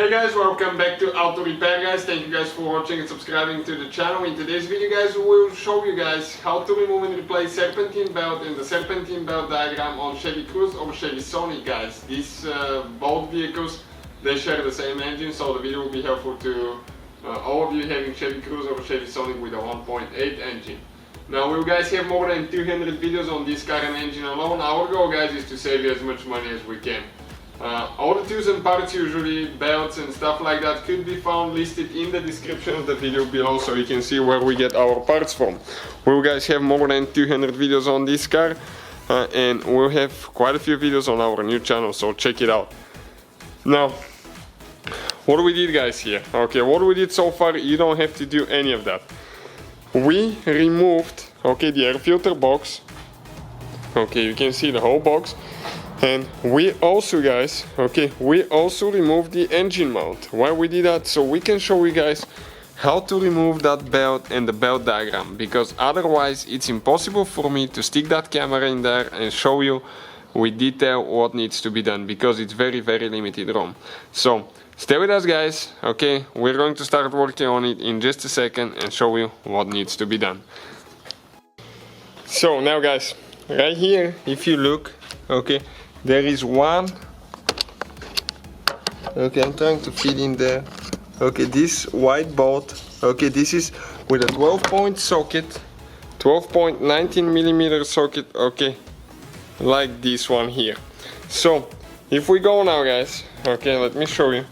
Hey guys, welcome back to Auto Repair guys. Thank you guys for watching and subscribing to the channel. In today's video guys, we will show you guys how to remove and replace serpentine belt and the serpentine belt diagram on Chevy Cruze or Chevy Sonic guys. These both vehicles, they share the same engine, so the video will be helpful to all of you having Chevy Cruze or Chevy Sonic with a 1.8 engine. Now we guys have more than 200 videos on this car and engine alone. Our goal guys is to save you as much money as we can. All the tools and parts, usually belts and stuff like that, could be found listed in the description of the video below, so you can see where we get our parts from. We'll guys have more than 200 videos on this car, and we'll have quite a few videos on our new channel, so check it out. Now, what we did guys here? Okay, what we did so far, you don't have to do any of that. We removed, okay, the air filter box. Okay, you can see the whole box. And we also guys, okay, we also removed the engine mount. Why we did that? So we can show you guys how to remove that belt and the belt diagram, because otherwise it's impossible for me to stick that camera in there and show you with detail what needs to be done, because it's very limited room. So stay with us guys, okay, we're going to start working on it in just a second and show you what needs to be done. So now guys, right here, if you look, okay, there is one, okay, I'm trying to fit in there, okay, this white bolt, okay, this is with a 12-point socket, 12.19mm socket, okay, like this one here. So, if we go now guys, okay, let me show you.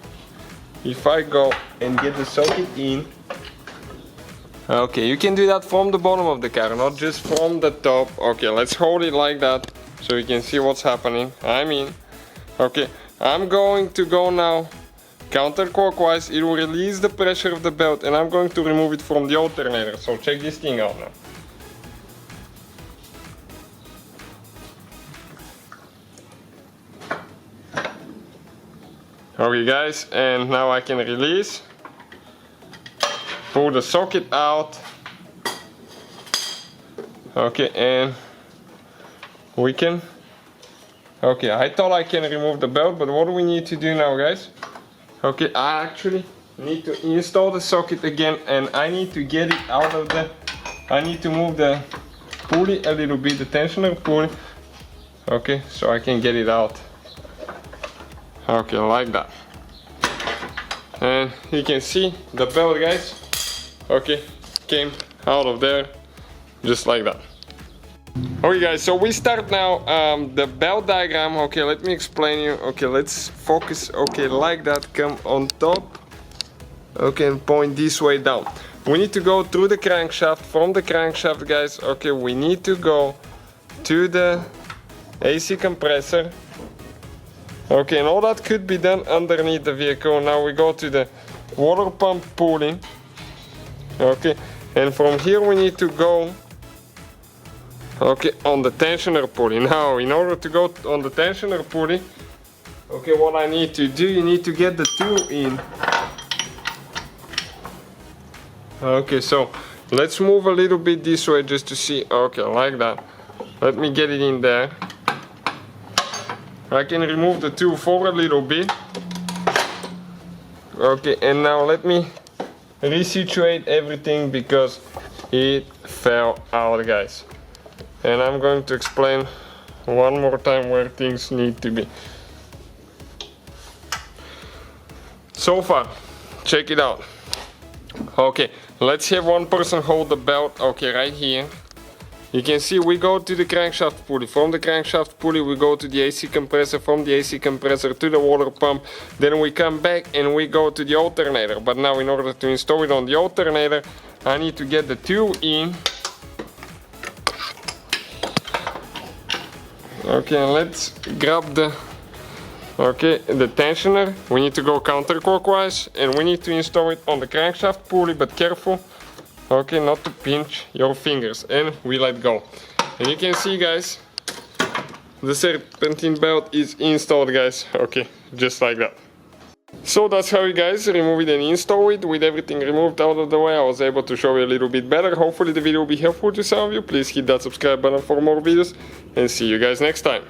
If I go and get the socket in, okay, you can do that from the bottom of the car, not just from the top. Okay, let's hold it like that, so you can see what's happening. I'm in. Okay, I'm going to go now counterclockwise. It will release the pressure of the belt and I'm going to remove it from the alternator. So check this thing out now. Okay guys, and now I can release. Pull the socket out. Okay, and we can, okay, I thought I can remove the belt, but what do we need to do now guys? Okay, I actually need to install the socket again, and I need to get it out of the, I need to move the pulley a little bit, the tensioner pulley, okay, so I can get it out. Okay, like that. And you can see the belt guys, okay, came out of there, just like that. Okay guys, so we start now the belt diagram. Okay, let me explain you. Okay, let's focus, okay, like that, come on top, okay, and point this way down. We need to go through the crankshaft. From the crankshaft guys, okay, we need to go to the AC compressor. Okay, and all that could be done underneath the vehicle. Now we go to the water pump pulley. Okay, and from here we need to go, okay, on the tensioner pulley. Now, in order to go on the tensioner pulley, okay, what I need to do, you need to get the tool in. Okay, so let's move a little bit this way just to see. Okay, like that. Let me get it in there. I can remove the tool for a little bit. Okay, and now let me resituate everything because it fell out guys. And I'm going to explain one more time where things need to be. So far, check it out. Okay, let's have one person hold the belt, okay, right here. You can see we go to the crankshaft pulley. From the crankshaft pulley we go to the AC compressor, from the AC compressor to the water pump. Then we come back and we go to the alternator. But now in order to install it on the alternator, I need to get the tool in. Okay, let's grab the, okay, the tensioner. We need to go counterclockwise and we need to install it on the crankshaft pulley, but careful, okay, not to pinch your fingers, and we let go. And you can see guys, the serpentine belt is installed guys, okay, just like that. So that's how you guys remove it and install it. With everything removed out of the way, I was able to show you a little bit better. Hopefully the video will be helpful to some of you. Please hit that subscribe button for more videos and see you guys next time.